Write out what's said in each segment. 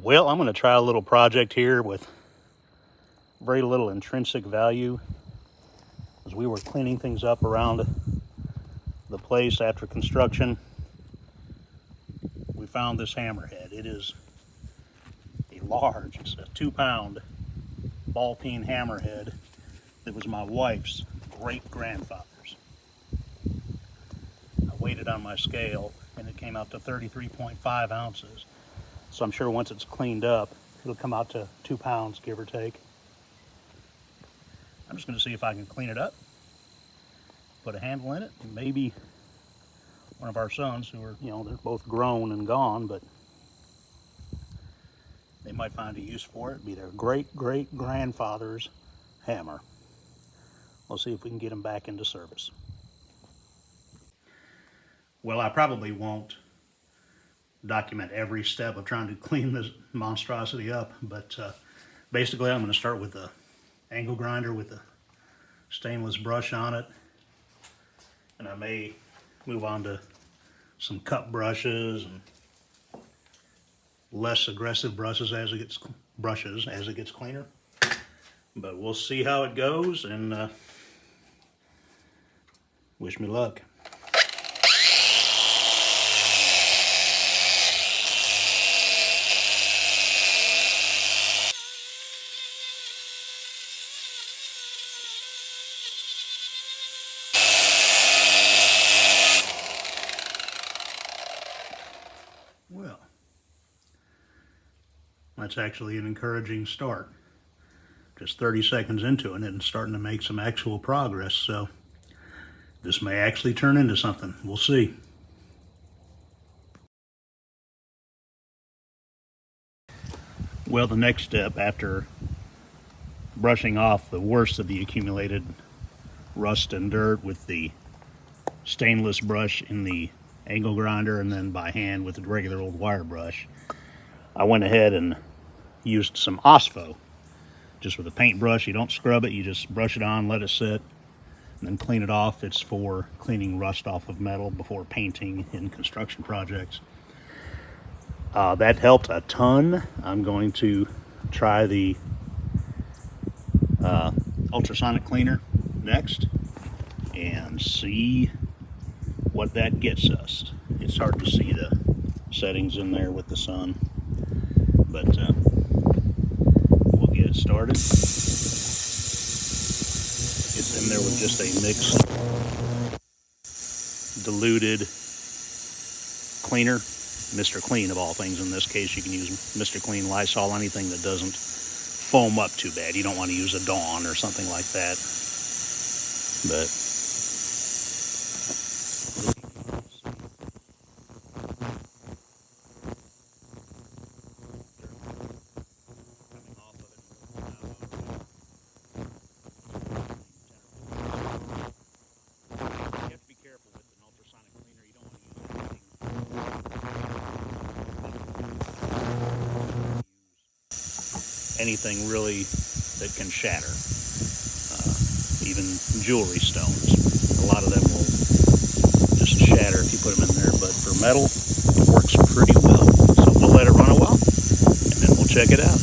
Well, I'm going to try a little project here with very little intrinsic value. As we were cleaning things up around the place after construction, we found this hammerhead. It is a large, it's a 2-pound ball peen hammerhead that was my wife's great-grandfather's. I weighed it on my scale and it came out to 33.5 ounces. So I'm sure once it's cleaned up, it'll come out to 2 pounds, give or take. I'm just going to see if I can clean it up, put a handle in it, and maybe one of our sons, who are, they're both grown and gone, but they might find a use for it. It'd be their great-great-grandfather's hammer. We'll see if we can get them back into service. Well, I probably won't document every step of trying to clean this monstrosity up, but basically I'm going to start with the angle grinder with a stainless brush on it, and I may move on to some cup brushes and less aggressive brushes as it gets cleaner. But we'll see how it goes, and wish me luck. Well, that's actually an encouraging start. Just 30 seconds into it and starting to make some actual progress, so this may actually turn into something. We'll see. Well, the next step after brushing off the worst of the accumulated rust and dirt with the stainless brush in the angle grinder and then by hand with a regular old wire brush, I went ahead and used some Ospo. Just with a paintbrush, you don't scrub it, you just brush it on, let it sit, and then clean it off. It's for cleaning rust off of metal before painting in construction projects. That helped a ton. I'm going to try the ultrasonic cleaner next and see what that gets us. It's hard to see the settings in there with the sun, but we'll get it started. It's in there with just a mixed diluted cleaner, Mr. Clean of all things. In this case, you can use Mr. Clean, Lysol, anything that doesn't foam up too bad. You don't want to use a Dawn or something like that. But anything really that can shatter, even jewelry stones. A lot of them will just shatter if you put them in there, but for metal, it works pretty well. So we'll let it run a while, and then we'll check it out.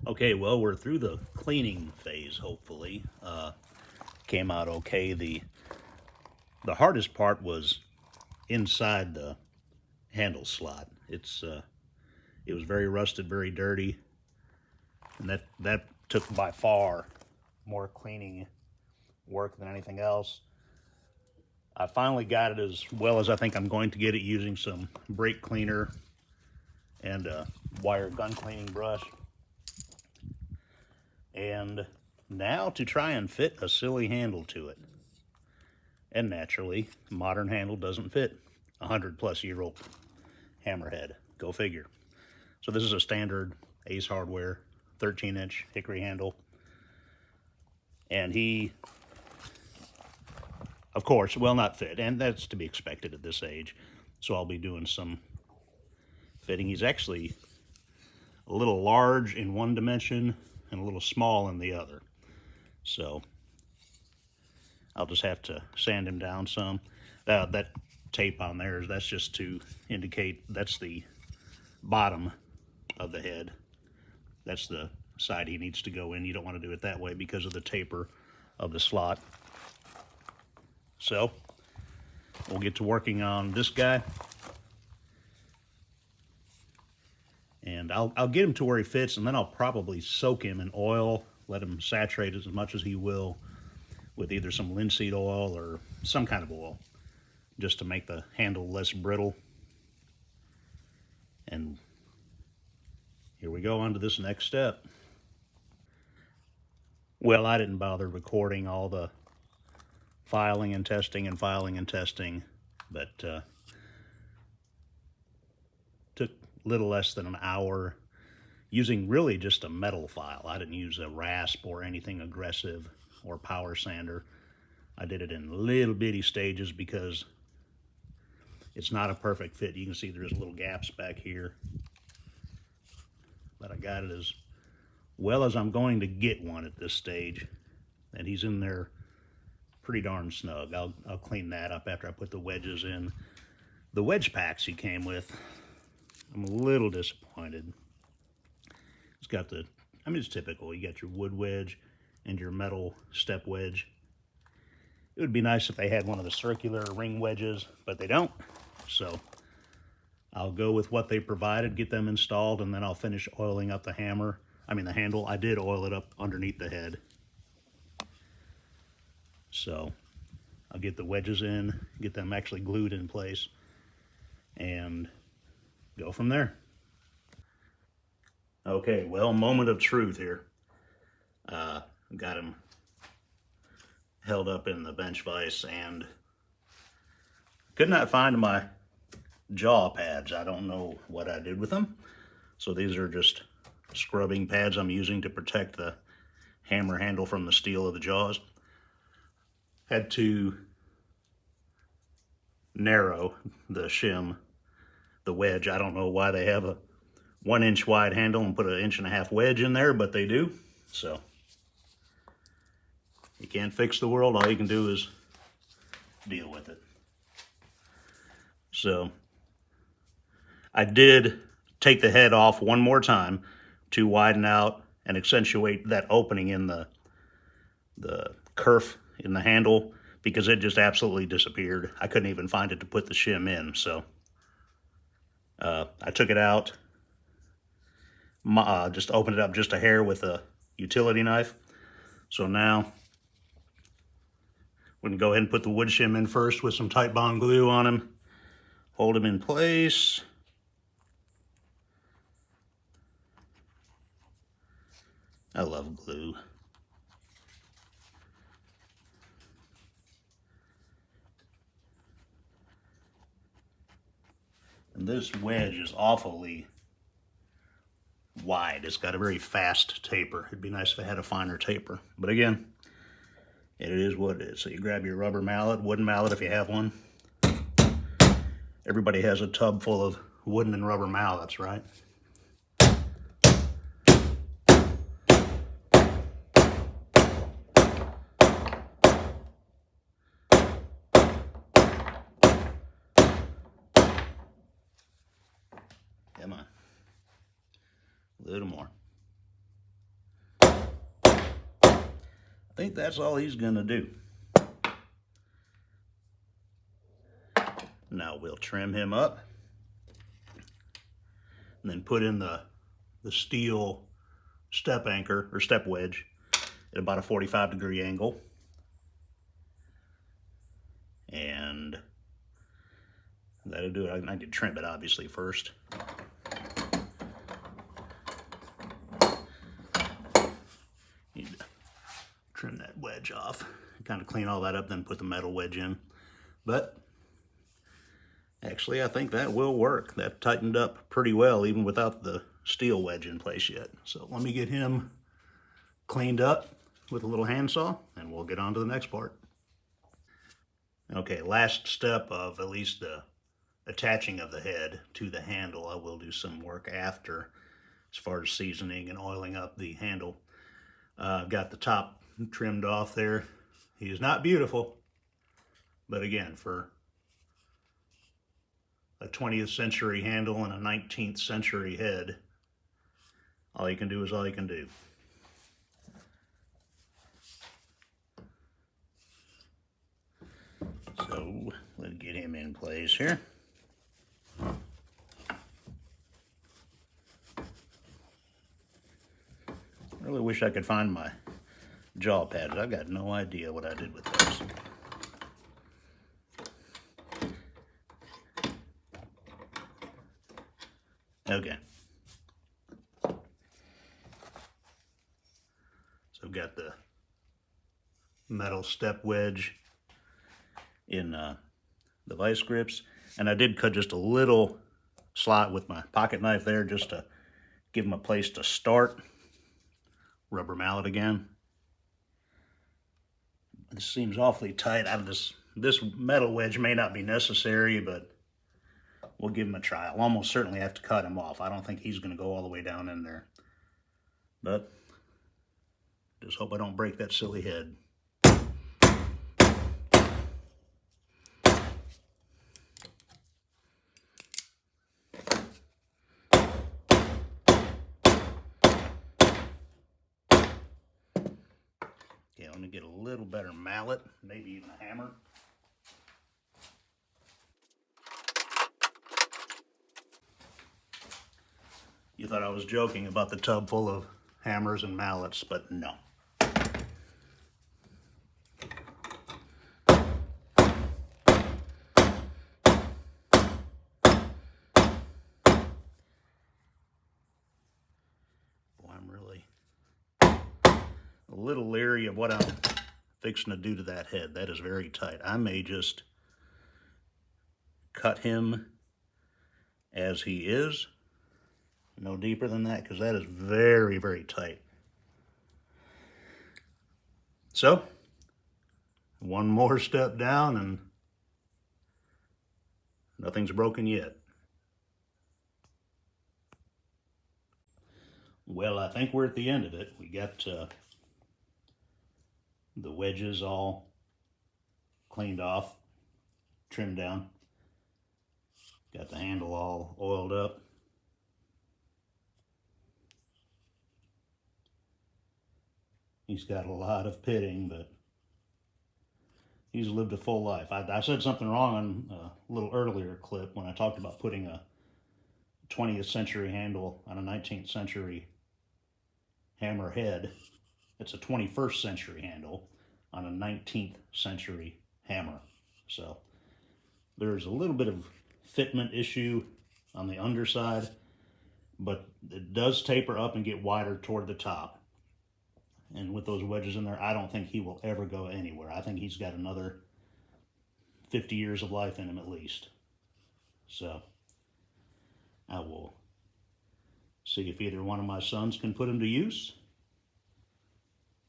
Okay, well, we're through the cleaning phase, hopefully. Came out okay. The hardest part was inside the handle slot. It was very rusted, very dirty, and that took by far more cleaning work than anything else. I finally got it as well as I think I'm going to get it using some brake cleaner and a wire gun cleaning brush. And now to try and fit a silly handle to it. And naturally, a modern handle doesn't fit a 100-plus-year-old hammerhead. Go figure. So this is a standard Ace Hardware 13-inch hickory handle. And he, of course, will not fit, and that's to be expected at this age. So I'll be doing some fitting. He's actually a little large in one dimension and a little small in the other. So I'll just have to sand him down some. That tape on there, that's just to indicate that's the bottom of the head. That's the side he needs to go in. You don't want to do it that way because of the taper of the slot. So we'll get to working on this guy. And I'll get him to where he fits, and then I'll probably soak him in oil, let him saturate as much as he will with either some linseed oil or some kind of oil, just to make the handle less brittle. And here we go on to this next step. Well, I didn't bother recording all the filing and testing, but took a little less than an hour using really just a metal file. I didn't use a rasp or anything aggressive or power sander. I did it in little bitty stages because it's not a perfect fit. You can see there's little gaps back here, but I got it as well as I'm going to get one at this stage, and he's in there pretty darn snug. I'll clean that up after I put the wedges in. The wedge packs he came with, I'm a little disappointed. It's got it's typical. You got your wood wedge and your metal step wedge. It would be nice if they had one of the circular ring wedges, but they don't. So I'll go with what they provided, get them installed, and then I'll finish oiling up the handle. I did oil it up underneath the head. So I'll get the wedges in, get them actually glued in place, and go from there. Okay, well, moment of truth here. Got him held up in the bench vise and could not find my jaw pads. I don't know what I did with them. So these are just scrubbing pads I'm using to protect the hammer handle from the steel of the jaws. Had to narrow the shim, the wedge. I don't know why they have a 1 inch wide handle and put an 1.5 inch wedge in there, but they do. So you can't fix the world. All you can do is deal with it. So I did take the head off one more time to widen out and accentuate that opening in the kerf in the handle, because it just absolutely disappeared. I couldn't even find it to put the shim in. So I took it out, just opened it up just a hair with a utility knife. So now we're gonna go ahead and put the wood shim in first with some tight bond glue on him. Hold him in place. I love glue. And this wedge is awfully wide. It's got a very fast taper. It'd be nice if it had a finer taper. But again, it is what it is. So you grab your rubber mallet, wooden mallet if you have one. Everybody has a tub full of wooden and rubber mallets, right? Come on. A little more. I think that's all he's gonna do. Now we'll trim him up and then put in the steel step anchor or step wedge at about a 45-degree angle. And that'll do it. I need to trim it obviously first. Need to trim that wedge off, kind of clean all that up, then put the metal wedge in. But actually, I think that will work. That tightened up pretty well, even without the steel wedge in place yet. So let me get him cleaned up with a little handsaw, and we'll get on to the next part. Okay, last step of at least the attaching of the head to the handle. I will do some work after as far as seasoning and oiling up the handle. I've got the top trimmed off there. He is not beautiful, but again, for a 20th century handle and a 19th century head, all you can do is all you can do. So let's get him in place here. I really wish I could find my jaw pads. I've got no idea what I did with those. Okay. So I've got the metal step wedge in the vice grips, and I did cut just a little slot with my pocket knife there just to give them a place to start. Rubber mallet again. This seems awfully tight. This metal wedge may not be necessary, but we'll give him a try. I'll almost certainly have to cut him off. I don't think he's going to go all the way down in there, but just hope I don't break that silly head. Okay, I'm going to get a little better mallet, maybe even a hammer. You thought I was joking about the tub full of hammers and mallets, but no. Boy, I'm really a little leery of what I'm fixing to do to that head. That is very tight. I may just cut him as he is. No deeper than that, because that is very, very tight. So, one more step down and nothing's broken yet. Well, I think we're at the end of it. We got the wedges all cleaned off, trimmed down. Got the handle all oiled up. He's got a lot of pitting, but he's lived a full life. I said something wrong on a little earlier clip when I talked about putting a 20th century handle on a 19th century hammer head. It's a 21st century handle on a 19th century hammer. So there's a little bit of fitment issue on the underside, but it does taper up and get wider toward the top. And with those wedges in there, I don't think he will ever go anywhere. I think he's got another 50 years of life in him at least. So I will see if either one of my sons can put him to use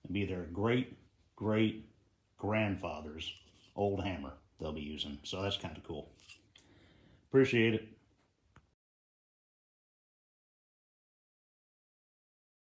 and be their great-great-grandfather's old hammer they'll be using. So that's kind of cool. Appreciate it.